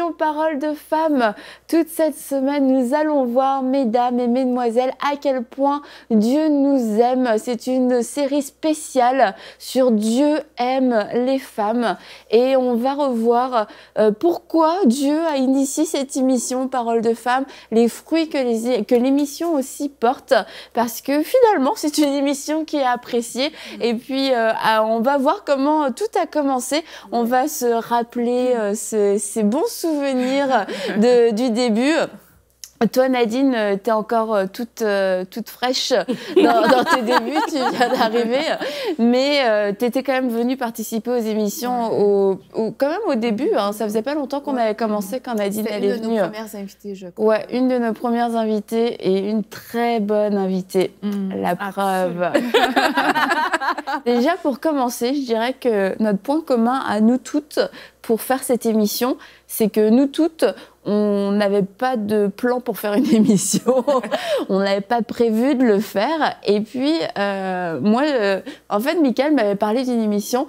émission Parole de femmes. Toute cette semaine, nous allons voir, mesdames et mesdemoiselles, à quel point Dieu nous aime. C'est une série spéciale sur Dieu aime les femmes. Et on va revoir pourquoi Dieu a initié cette émission Parole de femmes, les fruits que l'émission aussi porte. Parce que finalement, c'est une émission qui est appréciée. Et puis, on va voir comment tout a commencé. On va se rappeler ces bons souvenirs du début. Toi, Nadine, t'es encore toute fraîche dans tes débuts, tu viens d'arriver, mais t'étais quand même venue participer aux émissions quand même au début. Hein, ça faisait pas longtemps qu'on avait commencé quand Nadine elle est venue. Une de nos premières invitées, je crois. Ouais, une de nos premières invitées et une très bonne invitée. La preuve. Déjà, pour commencer, je dirais que notre point commun à nous toutes pour faire cette émission, c'est que nous toutes, on n'avait pas de plan pour faire une émission. On n'avait pas prévu de le faire. Et puis, moi, en fait, Michael m'avait parlé d'une émission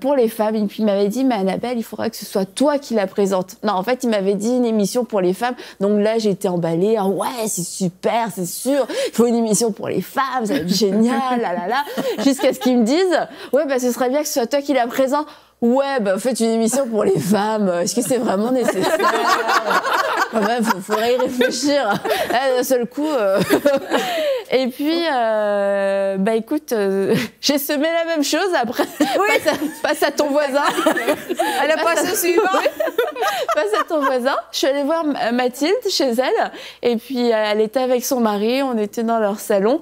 pour les femmes. Et puis, il m'avait dit, mais Annabelle, il faudrait que ce soit toi qui la présente. Non, en fait, il m'avait dit une émission pour les femmes. Donc là, j'ai été emballée. Ah, ouais, c'est super, c'est sûr. Il faut une émission pour les femmes. Ça va être génial, là, là, là. Jusqu'à ce qu'ils me disent, ouais, bah, ce serait bien que ce soit toi qui la présente. Ouais, bah faites une émission pour les femmes. Est-ce que c'est vraiment nécessaire? Quand même, faudrait y réfléchir. Là, d'un seul coup. Et puis, bah écoute, j'ai semé la même chose après. Oui. Face à ton voisin. Elle a passé suivant. Face à ton voisin. Je suis allée voir Mathilde chez elle. Et puis, elle était avec son mari. On était dans leur salon.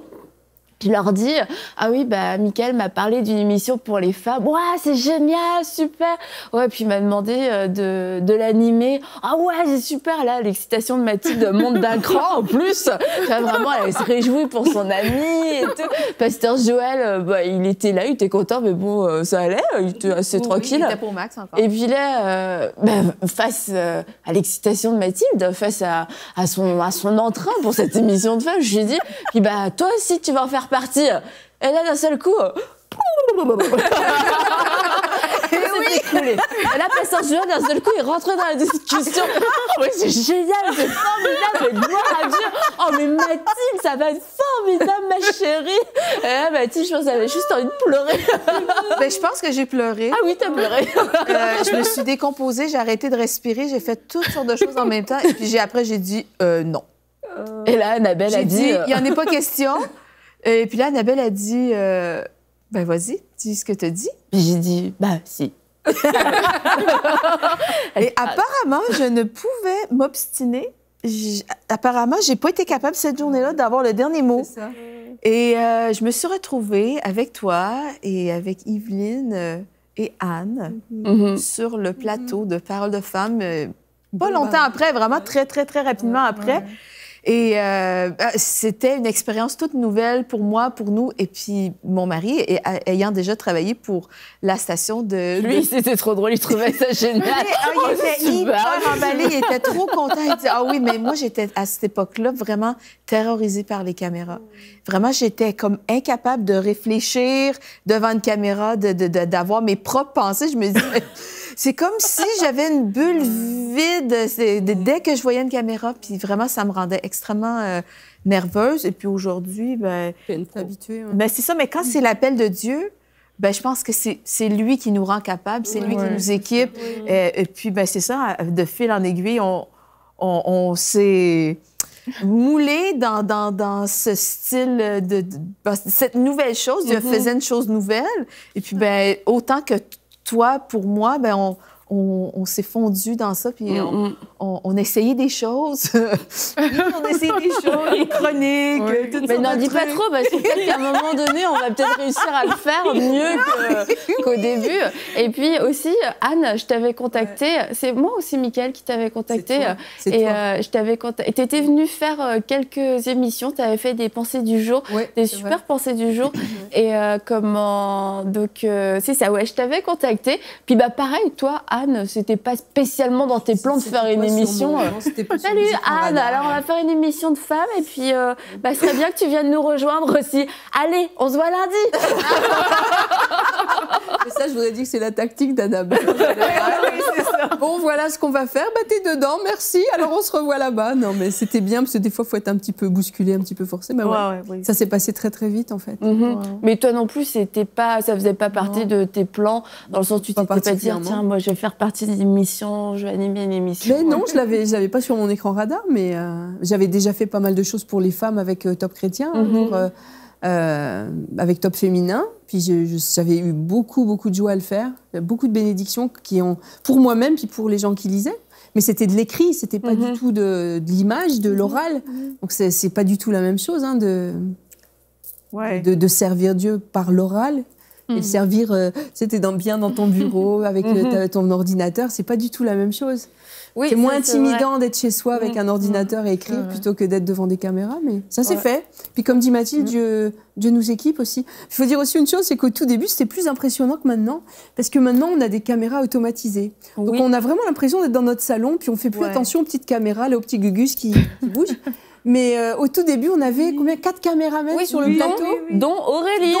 Je leur dis, ah oui, bah, Michael m'a parlé d'une émission pour les femmes. Ouais, c'est génial, super. Ouais, puis il m'a demandé de l'animer. Ah ouais, c'est super. Là, l'excitation de Mathilde monte d'un cran en plus. Là, vraiment, elle se réjouit pour son ami et tout. Pasteur Joël, bah, il était là, il était content, mais bon, ça allait. Il était assez tranquille. Il était pour Max encore. Et puis là, bah, face à l'excitation de Mathilde, face à son entrain pour cette émission de femmes, je lui ai dit, puis bah, toi aussi, tu vas en faire partie. Et là, d'un seul coup, c'est écoulé. Et là, Pasteur Julien, d'un seul coup, il rentrait dans la discussion. Oh, mais c'est génial, c'est formidable, mais gloire à Dieu. Oh, mais Mathilde, ça va être formidable, ma chérie. Et là, Mathilde, je pense qu'elle avait juste envie de pleurer. Ben, je pense que j'ai pleuré. Ah oui, t'as pleuré. Je me suis décomposée, j'ai arrêté de respirer, j'ai fait toutes sortes de choses en même temps. Et puis après, j'ai dit non. Et là, Annabelle a dit... il n'y en est pas question. Et puis là, Annabelle a dit, ben vas-y, dis ce que tu as dit. Puis j'ai dit, bah si. Et apparemment, je ne pouvais m'obstiner. Apparemment, j'ai pas été capable cette journée-là d'avoir le dernier mot. C'est ça. Et je me suis retrouvée avec toi et avec Yveline et Anne sur le plateau de Parole de femmes, pas longtemps après, vraiment très, très, très rapidement après. Et c'était une expérience toute nouvelle pour moi, pour nous. Et puis, mon mari, ayant déjà travaillé pour la station de... Lui, c'était trop drôle, il trouvait ça génial. Il était hyper emballé, il était trop content. Il dit, ah oui, mais moi, j'étais à cette époque-là vraiment terrorisée par les caméras. Vraiment, j'étais comme incapable de réfléchir devant une caméra, d'avoir mes propres pensées. Je me dis... C'est comme si j'avais une bulle vide dès que je voyais une caméra. Puis vraiment, ça me rendait extrêmement nerveuse. Et puis aujourd'hui, ben... T'es habituée. Hein. Ben c'est ça, mais quand c'est l'appel de Dieu, ben je pense que c'est lui qui nous rend capables, c'est lui qui nous équipe. Et puis, ben c'est ça, de fil en aiguille, on s'est moulé dans ce style cette nouvelle chose. Dieu faisait une chose nouvelle. Et puis, ben autant que toi, pour moi, ben on s'est fondu dans ça, puis on essayait des choses. On essayait des choses, des chroniques, tout ça. Mais n'en dis pas trop, parce que peut-être qu'à un moment donné, on va peut-être réussir à le faire mieux qu'au début. Et puis aussi, Anne, je t'avais contactée. C'est moi aussi, Michael, qui t'avais contactée. Je t'avais contactée. Tu étais venue faire quelques émissions. Tu avais fait des pensées du jour, des super pensées du jour. Et comment... Donc, c'est ça, ouais, je t'avais contactée. Puis, bah, pareil, toi, Anne, c'était pas spécialement dans tes plans de faire une émission. Salut Anne, alors on va faire une émission de femmes et puis bah, ce serait bien que tu viennes nous rejoindre aussi. Allez, on se voit lundi. Et ça, je voudrais dire que c'est la tactique d'Annabelle. Oui, Bon, voilà ce qu'on va faire. Bah, t'es dedans, merci. Alors, on se revoit là-bas. Non, mais c'était bien, parce que des fois, il faut être un petit peu bousculé, un petit peu forcé. Bah, oui. Ça s'est passé très, très vite, en fait. Mais toi non plus, ça faisait pas partie de tes plans, dans le sens où tu t'étais pas dit, tiens, moi, je vais faire partie d'une émission, je vais animer une émission. Mais non, je l'avais pas sur mon écran radar, mais j'avais déjà fait pas mal de choses pour les femmes avec Top Chrétien, avec Top Féminin. Puis j'avais eu beaucoup de joie à le faire, beaucoup de bénédictions pour moi-même, puis pour les gens qui lisaient. Mais c'était de l'écrit, c'était pas du tout de l'image, de l'oral. Donc c'est pas du tout la même chose de servir Dieu par l'oral. Et servir, c'était bien dans ton bureau, avec ton ordinateur, c'est pas du tout la même chose. Oui, c'est moins intimidant d'être chez soi avec un ordinateur et écrire plutôt que d'être devant des caméras, mais ça c'est fait. Puis comme dit Mathilde, Dieu nous équipe aussi. Il faut dire aussi une chose, c'est qu'au tout début, c'était plus impressionnant que maintenant, parce que maintenant, on a des caméras automatisées. Donc on a vraiment l'impression d'être dans notre salon, puis on fait plus attention aux petites caméras, là, aux petits gugus qui bougent. Mais au tout début, on avait 4 caméramans sur le plateau, dont Aurélie. Et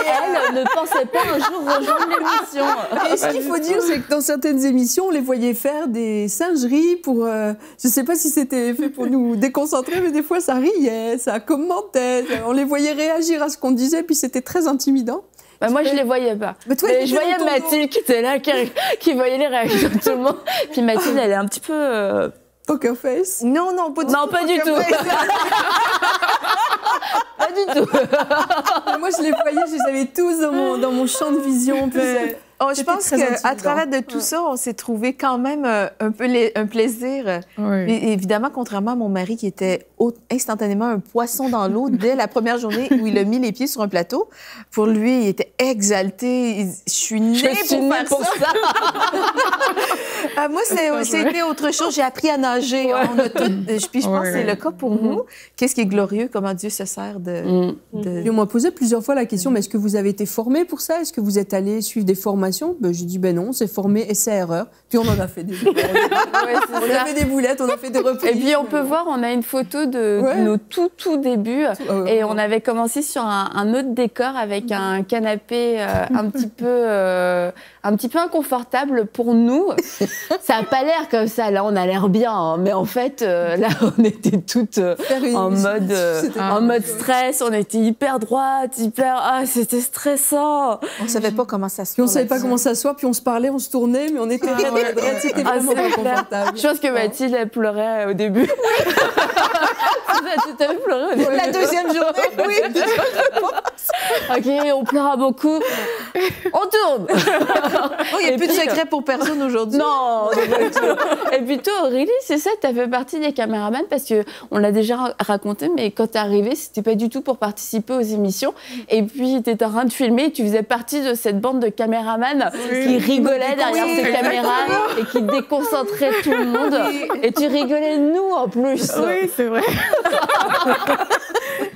elle ne pensait pas un jour rejoindre l'émission. Et ce qu'il faut dire, c'est que dans certaines émissions, on les voyait faire des singeries pour... je ne sais pas si c'était fait pour nous déconcentrer, mais des fois, ça riait, ça commentait. On les voyait réagir à ce qu'on disait, puis c'était très intimidant. Bah moi, je les voyais pas. Mais je voyais Mathilde qui était là, qui voyait les réactions de tout le monde. Puis Mathilde, elle est un petit peu... Poker face? Non, pas du tout. Pas du tout. Moi, je les voyais, je les avais tous dans mon champ de vision. Je pense qu'à travers de tout ça, on s'est trouvé quand même un plaisir. Et évidemment, contrairement à mon mari qui était instantanément un poisson dans l'eau dès la première journée où il a mis les pieds sur un plateau, pour lui, il était exalté. Je suis née pour ça. Moi, c'était autre chose. J'ai appris à nager. Puis je pense que c'est le cas pour nous. Qu'est-ce qui est glorieux, comment Dieu se sert de... Puis on m'a posé plusieurs fois la question, mais est-ce que vous avez été formé pour ça? Est-ce que vous êtes allé suivre des formations? J'ai dit, non, c'est formé, essai-erreur. Puis on en a fait des boulettes. On a fait des boulettes, on a fait des reprises. Et puis on peut voir, on a une photo de nos tout débuts. Et on avait commencé sur un autre décor avec un canapé un petit peu inconfortable pour nous. Ça n'a pas l'air comme ça. Là, on a l'air bien. Hein. Mais en fait, là, on était toutes en mode stress. On était hyper droite, c'était stressant. On ne savait pas comment ça se passait. Comment s'asseoir, puis on se parlait, on se tournait, mais on était raide, c'était vraiment pas confortable. Je pense que Mathilde, elle pleurait au début. Tu t'avais pleuré au début. La deuxième journée, oui. OK, on pleura beaucoup. On tourne. Il n'y a plus de secret pour personne aujourd'hui. Non. Et puis toi, Aurélie, c'est ça, tu as fait partie des caméramans parce qu'on l'a déjà raconté, mais quand tu es arrivée, c'était pas du tout pour participer aux émissions. Et puis, tu étais en train de filmer et tu faisais partie de cette bande de caméramans qui rigolaient derrière ces caméras et qui déconcentraient tout le monde. Et tu rigolais de nous, en plus. Oui, c'est vrai.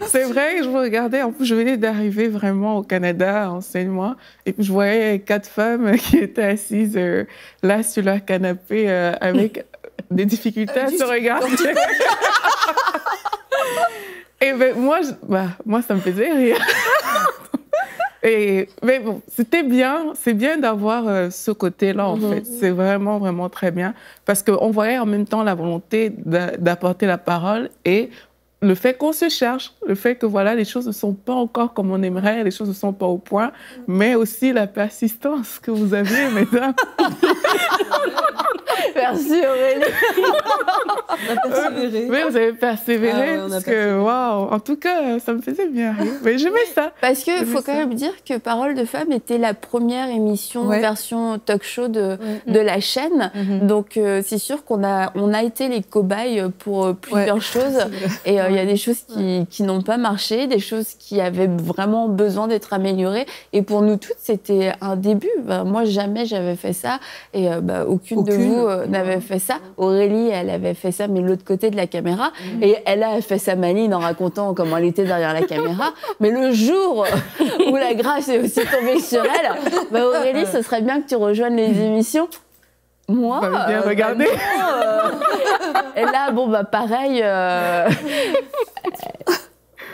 C'est vrai que je vous regardais. En plus, je venais d'arriver vraiment au Canada, enseigne-moi. Et puis, je voyais 4 femmes qui étaient assises là sur leur canapé avec des difficultés à se regarder. Et moi, ça me faisait rire. Mais bon, c'était bien. C'est bien d'avoir ce côté-là, en fait. C'est vraiment, vraiment très bien. Parce qu'on voyait en même temps la volonté d'apporter la parole et le fait qu'on se cherche, le fait que voilà, les choses ne sont pas encore comme on aimerait, les choses ne sont pas au point, mais aussi la persistance que vous avez, mesdames. Merci Aurélie. On a persévéré. Oui, vous avez persévéré, parce que waouh, en tout cas, ça me faisait bien rire. Mais j'aimais ça. Parce qu'il faut quand même dire que Paroles de Femmes était la première émission version talk show de la chaîne. Donc c'est sûr qu'on a été les cobayes pour plusieurs choses. Et il y a des choses qui n'ont pas marché, des choses qui avaient vraiment besoin d'être améliorées. Et pour nous toutes, c'était un début. Moi, jamais j'avais fait ça. Et aucune de vous n'avait fait ça. Aurélie, elle avait fait ça, mais de l'autre côté de la caméra. Et elle a fait sa maline en racontant comment elle était derrière la caméra. Mais le jour où la grâce est aussi tombée sur elle, Aurélie, ce serait bien que tu rejoignes les émissions. Moi, bien regarder. Et là, pareil.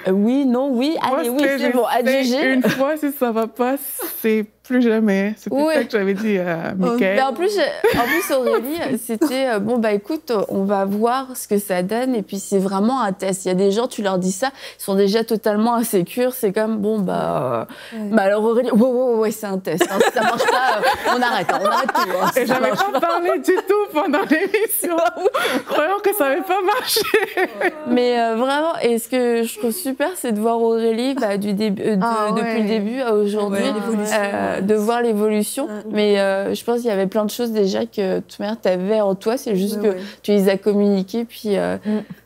Oui, non, oui. Allez, oui, c'est bon. Adjugé. Une fois, si ça va pas, c'est plus jamais. C'était ça que j'avais dit à Mickaël. En plus, Aurélie, c'était bon, bah écoute, on va voir ce que ça donne. Et puis, c'est vraiment un test. Il y a des gens, tu leur dis ça, ils sont déjà totalement insécures. C'est comme, bon, bah alors Aurélie, ouais, c'est un test. Hein. Si ça marche pas, on arrête tout. Hein, et j'avais pas parlé du tout pendant l'émission. Croyant que ça n'avait pas marché. Mais vraiment, et ce que je trouve super, c'est de voir Aurélie depuis le début à aujourd'hui, de voir l'évolution. Mais je pense qu'il y avait plein de choses déjà que toute manière tu avais en toi, c'est juste que tu les as communiquées, puis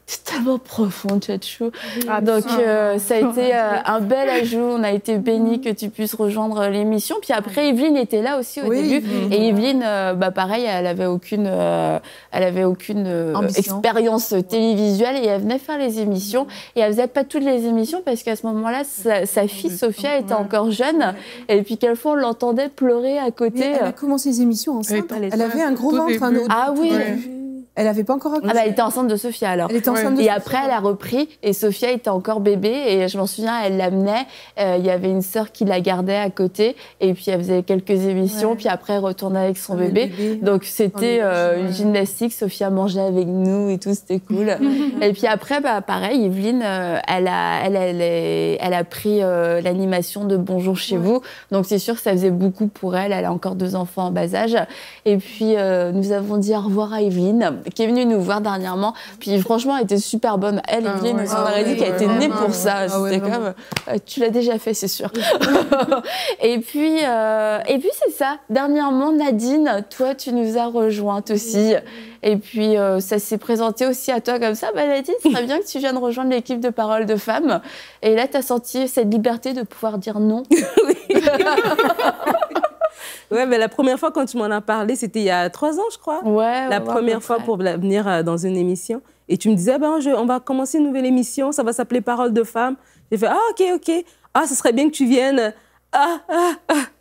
c'est tellement profond, Tchatchou. Donc ça a été un bel ajout, on a été bénis que tu puisses rejoindre l'émission. Puis après, Evelyne était là aussi au début, et Evelyne, pareil, elle avait aucune expérience télévisuelle, et elle venait faire les émissions, et elle faisait pas toutes les émissions parce qu'à ce moment-là, sa fille Sophia était encore jeune, et puis quelquefois on l'entendait pleurer à côté. Mais elle a commencé les émissions enceinte. Elle avait un gros ventre. Ah oui. Elle n'avait pas encore accouché. Elle était enceinte de Sophia alors. Elle était enceinte de et Sophia. Après, elle a repris et Sophia était encore bébé. Et je m'en souviens, elle l'amenait. Il y avait une sœur qui la gardait à côté. Et puis, elle faisait quelques émissions. Puis après, elle retournait avec son bébé. Donc, c'était une gymnastique. Sophia mangeait avec nous et tout. C'était cool. Et puis après, pareil, Evelyne, elle a pris l'animation de Bonjour chez vous. Donc, c'est sûr que ça faisait beaucoup pour elle. Elle a encore 2 enfants en bas âge. Et puis, nous avons dit au revoir à Evelyne, qui est venue nous voir dernièrement. Puis franchement, elle était super bonne. Elle, Evelyne, on aurait dit qu'elle était née pour ça. C'était comme, tu l'as déjà fait, c'est sûr. et puis c'est ça. Dernièrement, Nadine, toi, tu nous as rejointes aussi. Et puis, ça s'est présenté aussi à toi comme ça. Nadine, ce serait bien que tu viennes rejoindre l'équipe de Paroles de Femmes. Et là, tu as senti cette liberté de pouvoir dire non. Ouais, mais la première fois quand tu m'en as parlé, c'était il y a 3 ans, je crois. La première fois pour venir dans une émission. Et tu me disais, on va commencer une nouvelle émission, ça va s'appeler Paroles de Femmes. J'ai fait, ok. Ah, ce serait bien que tu viennes.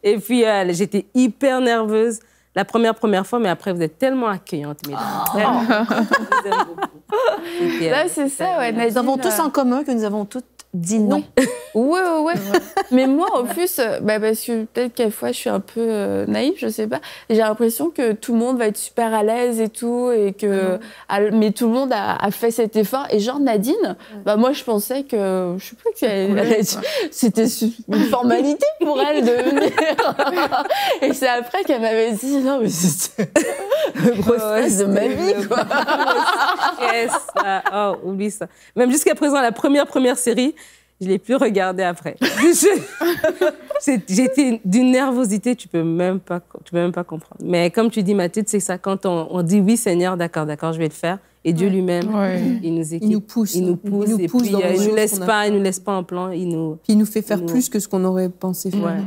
Et puis, j'étais hyper nerveuse la première fois, mais après, vous êtes tellement accueillantes, mesdames. Je vous aime beaucoup. Là, c'est ça, ouais. Nous avons tous en commun que nous avons toutes dit non. Ouais. Mais moi, en plus, parce que peut-être quelquefois, je suis un peu naïve, je sais pas. J'ai l'impression que tout le monde va être super à l'aise et tout, et que mais tout le monde a fait cet effort. Et genre Nadine, moi, je pensais que, je sais pas, c'était une formalité pour elle de venir. Et c'est après qu'elle m'avait dit non, mais c'était une grosse stress de ma vie, quoi. Yes. Oublie ça. Même jusqu'à présent, la première série, je ne l'ai plus regardée après. J'étais d'une nervosité, tu peux même pas comprendre. Mais comme tu dis, Mathilde, c'est ça, quand on dit oui, Seigneur, d'accord, je vais le faire. Et Dieu lui-même, il nous équipe. Il nous pousse. Il nous pousse. Et puis, il nous laisse pas en plan. Puis il nous fait faire plus que ce qu'on aurait pensé faire.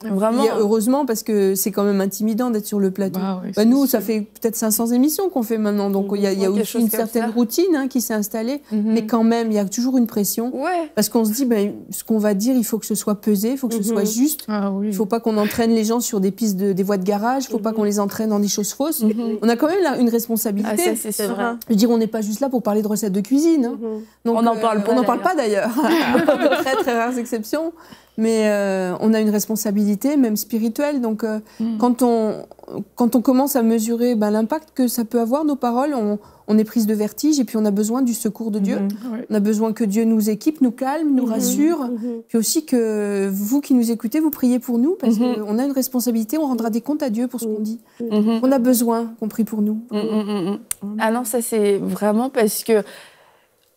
Vraiment. Heureusement, parce que c'est quand même intimidant d'être sur le plateau. Nous, ça fait peut-être 500 émissions qu'on fait maintenant. Donc, il y a aussi une certaine routine qui s'est installée. Mais quand même, il y a toujours une pression. Parce qu'on se dit, ce qu'on va dire, il faut que ce soit pesé, il faut que ce soit juste. Il ne faut pas qu'on entraîne les gens sur des pistes, des voies de garage. Il ne faut pas qu'on les entraîne dans des choses fausses. On a quand même là une responsabilité. Ça, c'est vrai. Je veux dire, on n'est pas juste là pour parler de recettes de cuisine. Donc, on n'en parle pas. On n'en parle pas d'ailleurs. Très, très rares exceptions. Mais on a une responsabilité, même spirituelle. Donc, quand on commence à mesurer l'impact que ça peut avoir, nos paroles, on est prise de vertige et puis on a besoin du secours de Dieu. On a besoin que Dieu nous équipe, nous calme, nous rassure. Puis aussi que vous qui nous écoutez, vous priez pour nous parce qu'on a une responsabilité, on rendra des comptes à Dieu pour ce qu'on dit. On a besoin qu'on prie pour nous. Ah non, ça c'est vraiment parce que...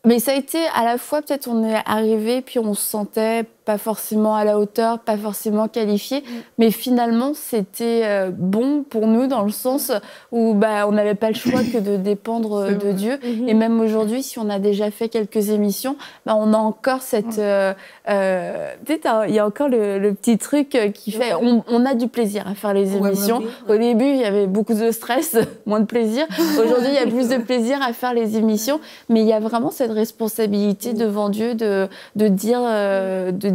Mais ça a été à la fois, peut-être on est arrivé, puis on se sentait pas forcément à la hauteur, pas forcément qualifié, mais finalement c'était bon pour nous dans le sens où on n'avait pas le choix que de dépendre de Dieu. Et même aujourd'hui, si on a déjà fait quelques émissions, on a encore cette... il y a encore le petit truc qui fait... On a du plaisir à faire les émissions. Au début, il y avait beaucoup de stress, moins de plaisir. Aujourd'hui, il y a plus de plaisir à faire les émissions, mais il y a vraiment cette responsabilité devant Dieu de dire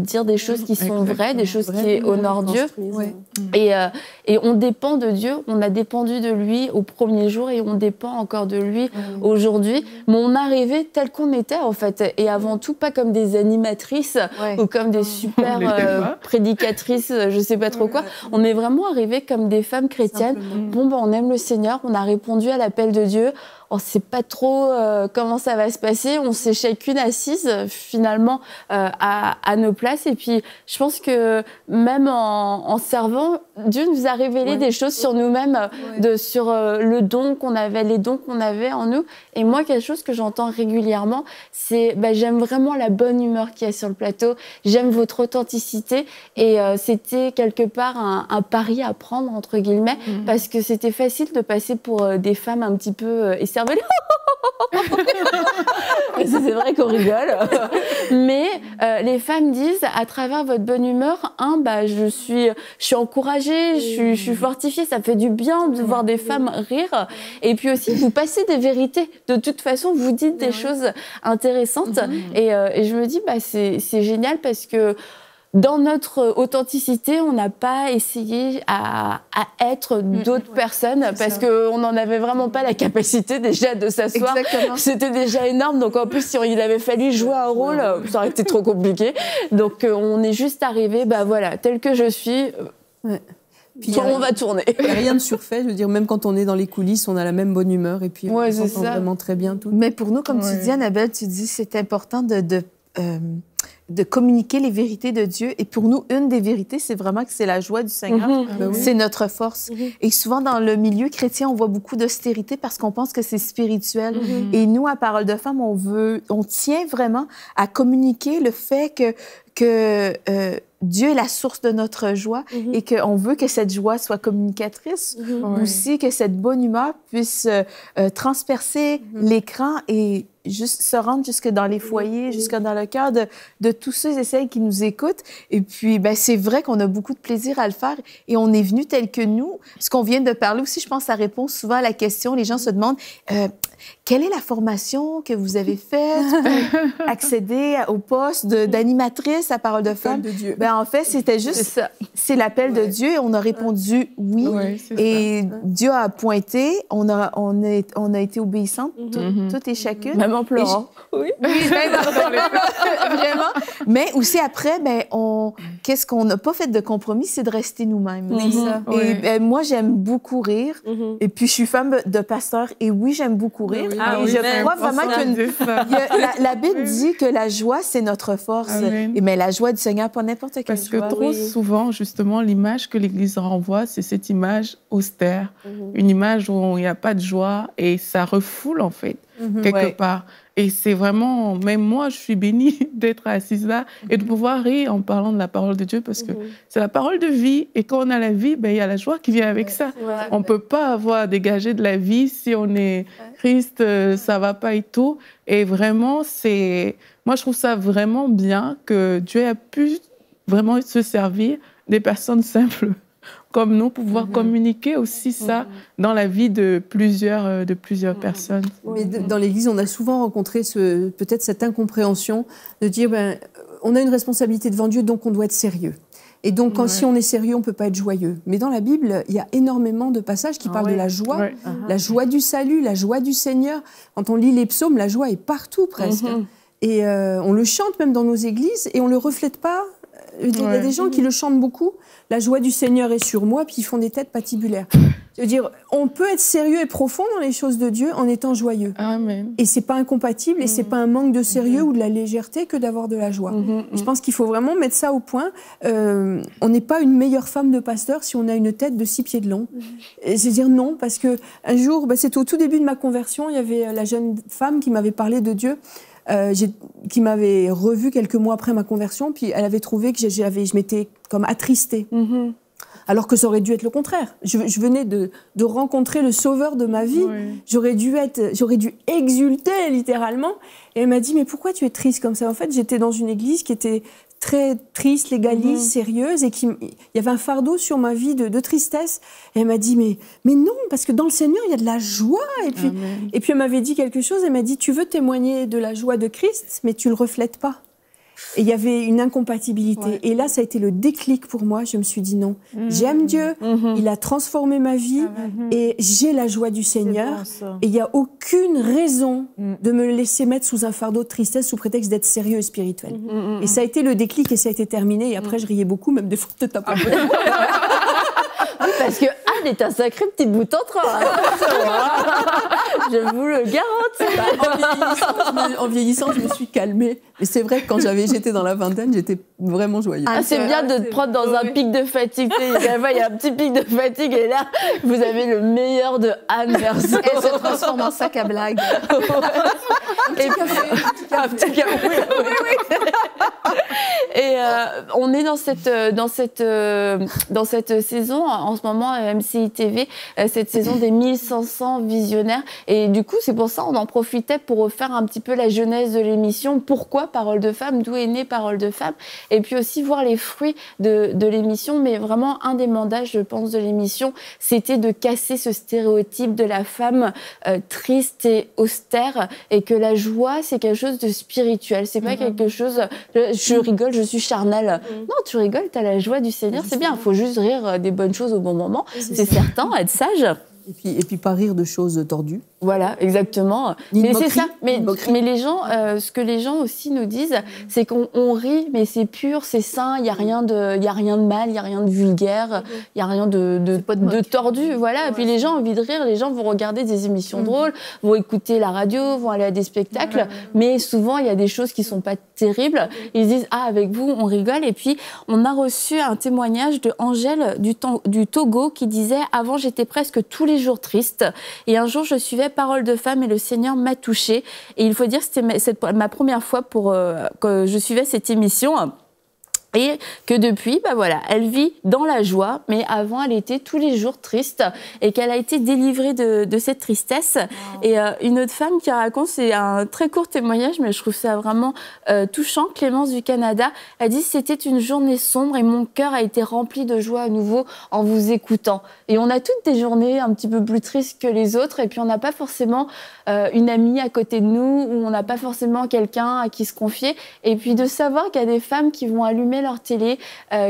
dire des choses qui sont vraies, des choses qui honorent Dieu. Et on dépend de Dieu, on a dépendu de lui au premier jour et on dépend encore de lui aujourd'hui. Mais on arrivait tel qu'on était en fait, et avant tout pas comme des animatrices ou comme des super prédicatrices, je sais pas trop quoi. On est vraiment arrivés comme des femmes chrétiennes. Bon, ben, on aime le Seigneur, on a répondu à l'appel de Dieu. On ne sait pas trop comment ça va se passer. On s'est chacune assise finalement à nos places. Et puis, je pense que même en servant, Dieu nous a révélé des choses sur nous-mêmes, sur le don qu'on avait, les dons qu'on avait en nous. Et moi, quelque chose que j'entends régulièrement, c'est j'aime vraiment la bonne humeur qu'il y a sur le plateau. J'aime votre authenticité. Et c'était quelque part un pari à prendre, entre guillemets, parce que c'était facile de passer pour des femmes un petit peu c'est vrai qu'on rigole, mais les femmes disent à travers votre bonne humeur, je suis encouragée, je suis fortifiée, ça fait du bien de voir des femmes rire, et puis aussi vous passez des vérités. De toute façon, vous dites des choses intéressantes, et je me dis c'est génial parce que dans notre authenticité, on n'a pas essayé à être d'autres personnes parce qu'on n'en avait vraiment pas la capacité déjà de s'asseoir. C'était déjà énorme. Donc en plus, si il avait fallu jouer un rôle, ça aurait été trop compliqué. Donc on est juste arrivé, tel que je suis. Puis on va tourner. Il n'y a rien de surfait. Je veux dire, même quand on est dans les coulisses, on a la même bonne humeur et puis on s'entend vraiment très bien tout. Mais pour nous, comme tu dis, Annabelle, tu dis c'est important de communiquer les vérités de Dieu. Et pour nous, une des vérités, c'est vraiment que c'est la joie du Seigneur. C'est notre force. Et souvent, dans le milieu chrétien, on voit beaucoup d'austérité parce qu'on pense que c'est spirituel. Et nous, à Parole de Femmes, on tient vraiment à communiquer le fait que Dieu est la source de notre joie et qu'on veut que cette joie soit communicatrice. Aussi, que cette bonne humeur puisse transpercer l'écran et juste se rendre jusque dans les foyers, jusque dans le cœur de tous ceux et celles qui nous écoutent. Et puis, c'est vrai qu'on a beaucoup de plaisir à le faire et on est venu tel que nous. Ce qu'on vient de parler aussi, je pense, ça répond souvent à la question. Les gens se demandent quelle est la formation que vous avez faite pour accéder au poste d'animatrice à Parole de Femmes? De Dieu. En fait, c'était juste, c'est l'appel de Dieu et on a répondu oui. Et Dieu a pointé, on a été obéissantes, toutes et chacune. Même en pleurant. Oui, vraiment. Mais aussi après, qu'est-ce qu'on n'a pas fait de compromis, c'est de rester nous-mêmes. Et moi, j'aime beaucoup rire. Et puis, je suis femme de pasteur et oui, j'aime beaucoup rire. Et je crois vraiment que la Bible dit que la joie, c'est notre force. Mais la joie du Seigneur, pas n'importe quelle Parce joie. que trop souvent, justement, l'image que l'Église renvoie, c'est cette image austère. Une image où il n'y a pas de joie et ça refoule, en fait, quelque part. Et c'est vraiment, même moi, je suis bénie d'être assise là et de pouvoir rire en parlant de la parole de Dieu parce que c'est la parole de vie. Et quand on a la vie, il y a la joie qui vient avec ça. On ne peut pas avoir dégagé de la vie si on est Christ, ça ne va pas et tout. Et vraiment, moi, je trouve ça vraiment bien que Dieu a pu vraiment se servir des personnes simples comme nous, pour pouvoir communiquer aussi ça dans la vie de plusieurs personnes. Mais dans l'Église, on a souvent rencontré peut-être cette incompréhension de dire on a une responsabilité devant Dieu, donc on doit être sérieux. Et donc, si on est sérieux, on ne peut pas être joyeux. Mais dans la Bible, il y a énormément de passages qui parlent de la joie, la joie du salut, la joie du Seigneur. Quand on lit les psaumes, la joie est partout presque. Et on le chante même dans nos églises et on ne le reflète pas. Il y a des gens qui le chantent beaucoup. La joie du Seigneur est sur moi, puis ils font des têtes patibulaires. Je veux dire, on peut être sérieux et profond dans les choses de Dieu en étant joyeux. Amen. Et c'est pas incompatible et c'est pas un manque de sérieux ou de la légèreté que d'avoir de la joie. Je pense qu'il faut vraiment mettre ça au point. On n'est pas une meilleure femme de pasteur si on a une tête de 6 pieds de long. C'est-à-dire non, parce que un jour, c'était au tout début de ma conversion, il y avait la jeune femme qui m'avait parlé de Dieu. Qui m'avait revue quelques mois après ma conversion, puis elle avait trouvé que je m'étais comme attristée. Alors que ça aurait dû être le contraire. Je venais de rencontrer le sauveur de ma vie. J'aurais dû exulter littéralement. Et elle m'a dit, mais pourquoi tu es triste comme ça? En fait, j'étais dans une église qui était très triste, légaliste, sérieuse, et il y avait un fardeau sur ma vie de tristesse. Et elle m'a dit, mais non, parce que dans le Seigneur, il y a de la joie. Et puis elle m'avait dit quelque chose, elle m'a dit, tu veux témoigner de la joie de Christ, mais tu le reflètes pas. Et il y avait une incompatibilité. Ouais. Et là, ça a été le déclic pour moi. Je me suis dit non, j'aime Dieu, il a transformé ma vie et j'ai la joie du Seigneur. Bon, et il n'y a aucune raison de me laisser mettre sous un fardeau de tristesse sous prétexte d'être sérieux et spirituel. Et ça a été le déclic et ça a été terminé. Et après, je riais beaucoup, même des fois, peut-être un peu. Parce que Anne est un sacré petit bout en train. Je vous le garantis. En vieillissant, je me suis calmée. Mais c'est vrai que quand j'étais dans la vingtaine, j'étais vraiment joyeuse. Ah, c'est bien de te prendre dans un pic de fatigue. Il y a un petit pic de fatigue et là, vous avez le meilleur de Anne Verso. Elle se transforme en sac à blagues. Et puis, un petit café. Oui. Et on est dans cette saison, en ce moment, MCI TV, cette saison des 1500 visionnaires. Et du coup, c'est pour ça on en profitait pour refaire un petit peu la genèse de l'émission. Pourquoi Parole de Femme? D'où est née Parole de Femme? Et puis aussi voir les fruits de l'émission. Mais vraiment, un des mandats, je pense, de l'émission, c'était de casser ce stéréotype de la femme triste et austère. Et que la joie, c'est quelque chose de spirituel. C'est pas quelque chose... Je rigole, je suis charnelle. Non, tu rigoles, t'as la joie du Seigneur, c'est bien. Il faut juste rire des bonnes choses au bon moment. C'est certain, être sage. Et puis pas rire de choses tordues. Voilà, exactement. Mais c'est ça. Mais les gens, ce que les gens aussi nous disent, c'est qu'on rit, mais c'est pur, c'est sain. Il y a rien de mal, il y a rien de vulgaire, il y a rien de tordu. Voilà. Et puis les gens ont envie de rire. Les gens vont regarder des émissions drôles, vont écouter la radio, vont aller à des spectacles. Mais souvent, il y a des choses qui sont pas terribles. Ils disent avec vous, on rigole. Et puis on a reçu un témoignage de Angèle du Togo qui disait avant j'étais presque tous les jours triste et un jour je suivais Parole de Femme et le Seigneur m'a touchée. Et il faut dire que c'était ma première fois que je suivais cette émission. Et que depuis, voilà, elle vit dans la joie, mais avant, elle était tous les jours triste et qu'elle a été délivrée de cette tristesse. Wow. Et une autre femme qui raconte, c'est un très court témoignage, mais je trouve ça vraiment touchant. Clémence du Canada a dit « C'était une journée sombre et mon cœur a été rempli de joie à nouveau en vous écoutant. » Et on a toutes des journées un petit peu plus tristes que les autres et puis on n'a pas forcément une amie à côté de nous ou on n'a pas forcément quelqu'un à qui se confier. Et puis de savoir qu'il y a des femmes qui vont allumer leur télé,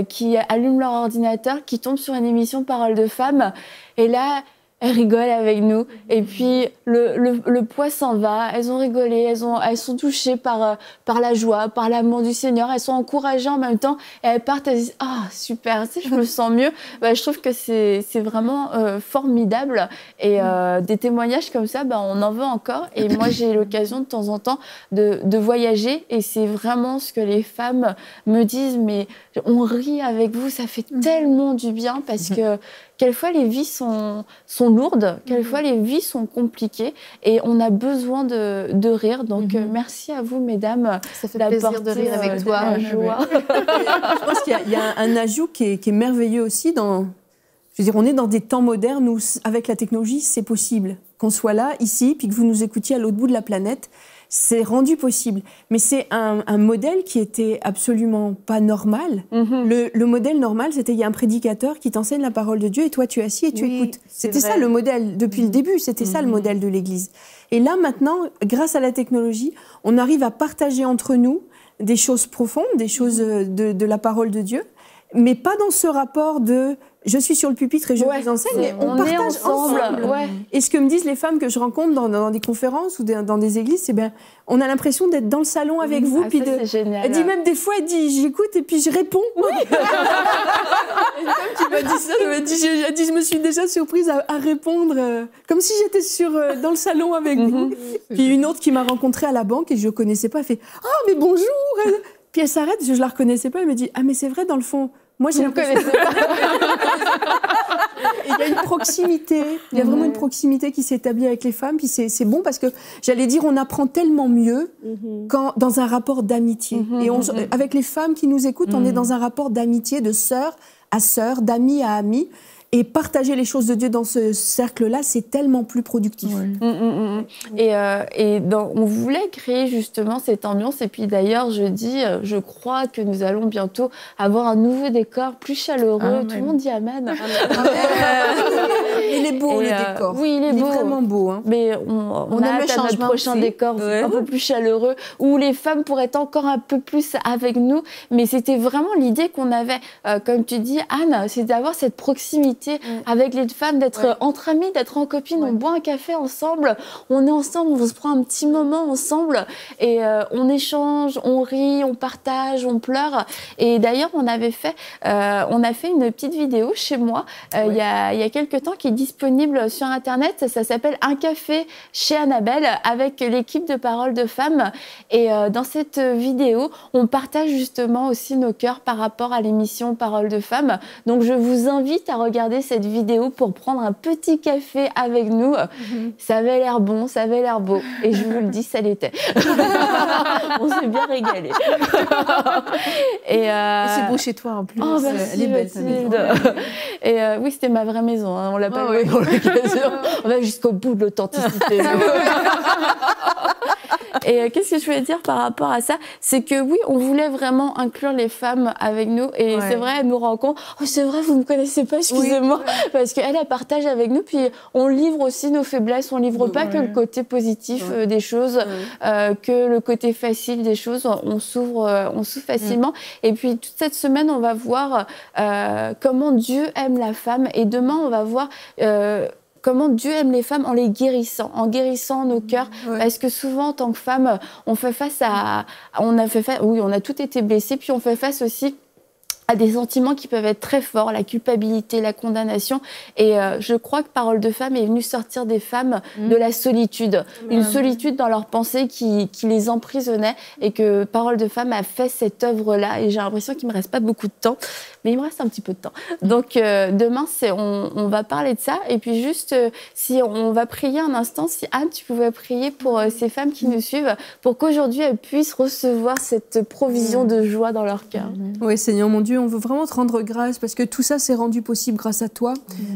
qui allument leur ordinateur, qui tombent sur une émission Parole de Femme. Et là, elles rigolent avec nous. Et puis, le poids s'en va. Elles ont rigolé. Elles sont touchées par la joie, par l'amour du Seigneur. Elles sont encouragées en même temps. Et elles partent, elles disent « Ah, super, tu sais, je me sens mieux. » Je trouve que c'est vraiment formidable. Et des témoignages comme ça, on en veut encore. Et moi, j'ai l'occasion de temps en temps de voyager. Et c'est vraiment ce que les femmes me disent. Mais on rit avec vous, ça fait tellement du bien parce que quelquefois, les vies sont lourdes, quelquefois, les vies sont compliquées et on a besoin de rire. Donc, merci à vous, mesdames. Ça fait plaisir de rire avec toi. Joie. Je pense qu'il y a un ajout qui est merveilleux aussi. Je veux dire, on est dans des temps modernes où, avec la technologie, c'est possible. Qu'on soit là, ici, puis que vous nous écoutiez à l'autre bout de la planète, c'est rendu possible. Mais c'est un modèle qui était absolument pas normal. Le modèle normal, c'était il y a un prédicateur qui t'enseigne la parole de Dieu et toi tu es assis et tu écoutes. C'était ça le modèle. Depuis le début, c'était ça le modèle de l'Église. Et là maintenant, grâce à la technologie, on arrive à partager entre nous des choses profondes, des choses de la parole de Dieu, mais pas dans ce rapport de je suis sur le pupitre et je vous enseigne, mais on partage ensemble. Et ce que me disent les femmes que je rencontre dans des conférences ou dans des églises, c'est on a l'impression d'être dans le salon avec vous. Puis c'est génial. Elle dit même des fois, elle dit j'écoute et puis je réponds. Et une femme qui m'a dit ça, elle dit je me suis déjà surprise à répondre comme si j'étais dans le salon avec vous. Puis une autre qui m'a rencontrée à la banque et je ne connaissais pas, elle fait mais bonjour. Puis elle s'arrête, je ne la reconnaissais pas, elle me dit mais c'est vrai dans le fond. Moi, j'ai l'impression. Il y a une proximité, il y a vraiment une proximité qui s'établit avec les femmes. Puis c'est bon parce que, j'allais dire, on apprend tellement mieux dans un rapport d'amitié. Et avec les femmes qui nous écoutent, on est dans un rapport d'amitié, de sœur à sœur, d'ami à ami. Et partager les choses de Dieu dans ce cercle-là, c'est tellement plus productif. Et on voulait créer justement cette ambiance. Et puis d'ailleurs, je crois que nous allons bientôt avoir un nouveau décor plus chaleureux. Amen. Tout le monde dit Amen. Il est beau, le décor. Oui, il est beau. Vraiment beau. Hein. Mais on a hâte à notre prochain décor un peu plus chaleureux, où les femmes pourraient être encore un peu plus avec nous. Mais c'était vraiment l'idée qu'on avait, comme tu dis, Anne, c'est d'avoir cette proximité avec les femmes, d'être entre amis, d'être en copine, on boit un café ensemble, on est ensemble, on se prend un petit moment ensemble et on échange, on rit, on partage, on pleure. Et d'ailleurs, on a fait une petite vidéo chez moi il y a quelques temps qui est disponible sur Internet. Ça s'appelle Un café chez Annabelle avec l'équipe de Paroles de Femmes. Et dans cette vidéo, on partage justement aussi nos cœurs par rapport à l'émission Paroles de Femmes. Donc, je vous invite à regarder cette vidéo pour prendre un petit café avec nous. Ça avait l'air bon, ça avait l'air beau. Et je vous le dis, ça l'était. On s'est bien régalé. Et c'est beau chez toi en plus. Oh, merci, elle est belle, ta maison. Et oui, c'était ma vraie maison. Hein. On l'a pas louée pour l'occasion. On va jusqu'au bout de l'authenticité. Et qu'est-ce que je voulais dire par rapport à ça? C'est que oui, on voulait vraiment inclure les femmes avec nous. Et c'est vrai, elle nous rend compte, oh, c'est vrai, vous ne me connaissez pas, excusez-moi. Parce qu'elle partage avec nous. Puis on livre aussi nos faiblesses. On ne livre pas que le côté positif des choses, que le côté facile des choses. On s'ouvre facilement. Et puis toute cette semaine, on va voir comment Dieu aime la femme. Et demain, on va voir... comment Dieu aime les femmes en les guérissant, en guérissant nos cœurs. Parce que souvent, en tant que femme, on fait face à... on a tout été blessés, puis on fait face aussi à des sentiments qui peuvent être très forts, la culpabilité, la condamnation. Et je crois que Parole de Femmes est venue sortir des femmes de la solitude. Une solitude dans leurs pensées qui les emprisonnait, et que Parole de Femmes a fait cette œuvre-là. Et j'ai l'impression qu'il ne me reste pas beaucoup de temps, mais il me reste un petit peu de temps. Donc demain, on va parler de ça. Et puis juste, si on va prier un instant, si Anne, tu pouvais prier pour ces femmes qui nous suivent, pour qu'aujourd'hui, elles puissent recevoir cette provision de joie dans leur cœur. Oui, Seigneur mon Dieu, on veut vraiment te rendre grâce parce que tout ça s'est rendu possible grâce à toi.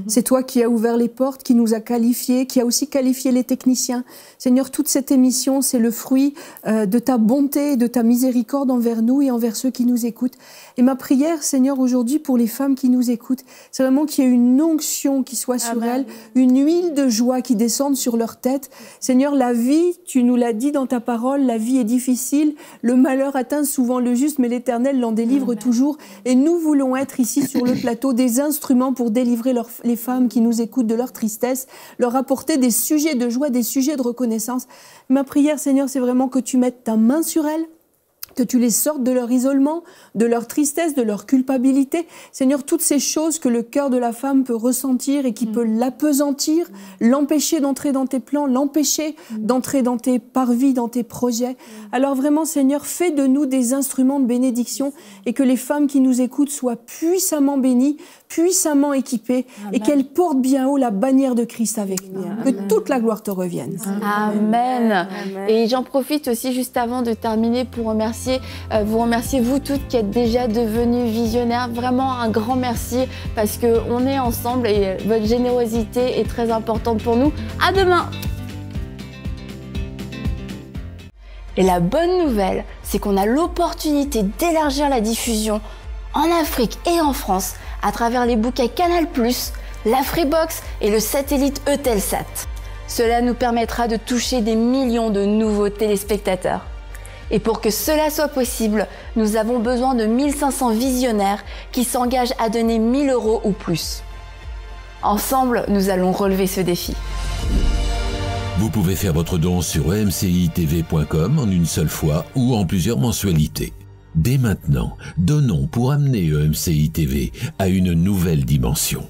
C'est toi qui as ouvert les portes, qui nous a qualifiés, qui a aussi qualifié les techniciens. Seigneur, toute cette émission, c'est le fruit de ta bonté, de ta miséricorde envers nous et envers ceux qui nous écoutent. Et ma prière, Seigneur, aujourd'hui pour les femmes qui nous écoutent, c'est vraiment qu'il y ait une onction qui soit sur elles, une huile de joie qui descende sur leur tête. Seigneur, la vie, tu nous l'as dit dans ta parole, la vie est difficile, le malheur atteint souvent le juste, mais l'Éternel l'en délivre toujours. Et nous voulons être ici sur le plateau des instruments pour délivrer les femmes qui nous écoutent de leur tristesse, leur apporter des sujets de joie, des sujets de reconnaissance. Ma prière, Seigneur, c'est vraiment que tu mettes ta main sur elles, que tu les sortes de leur isolement, de leur tristesse, de leur culpabilité. Seigneur, toutes ces choses que le cœur de la femme peut ressentir et qui peut l'appesantir, l'empêcher d'entrer dans tes plans, l'empêcher d'entrer dans tes parvis, dans tes projets. Alors vraiment, Seigneur, fais de nous des instruments de bénédiction et que les femmes qui nous écoutent soient puissamment bénies, puissamment équipées et qu'elles portent bien haut la bannière de Christ avec nous. Que toute la gloire te revienne. Amen. Et j'en profite aussi juste avant de terminer pour vous remercier vous toutes qui êtes déjà devenues visionnaires. Vraiment un grand merci parce qu'on est ensemble et votre générosité est très importante pour nous. À demain. Et la bonne nouvelle, c'est qu'on a l'opportunité d'élargir la diffusion en Afrique et en France à travers les bouquets Canal+, la Freebox et le satellite Eutelsat. Cela nous permettra de toucher des millions de nouveaux téléspectateurs. Et pour que cela soit possible, nous avons besoin de 1500 visionnaires qui s'engagent à donner 1 000 € ou plus. Ensemble, nous allons relever ce défi. Vous pouvez faire votre don sur emcitv.com en une seule fois ou en plusieurs mensualités. Dès maintenant, donnons pour amener EMCI TV à une nouvelle dimension.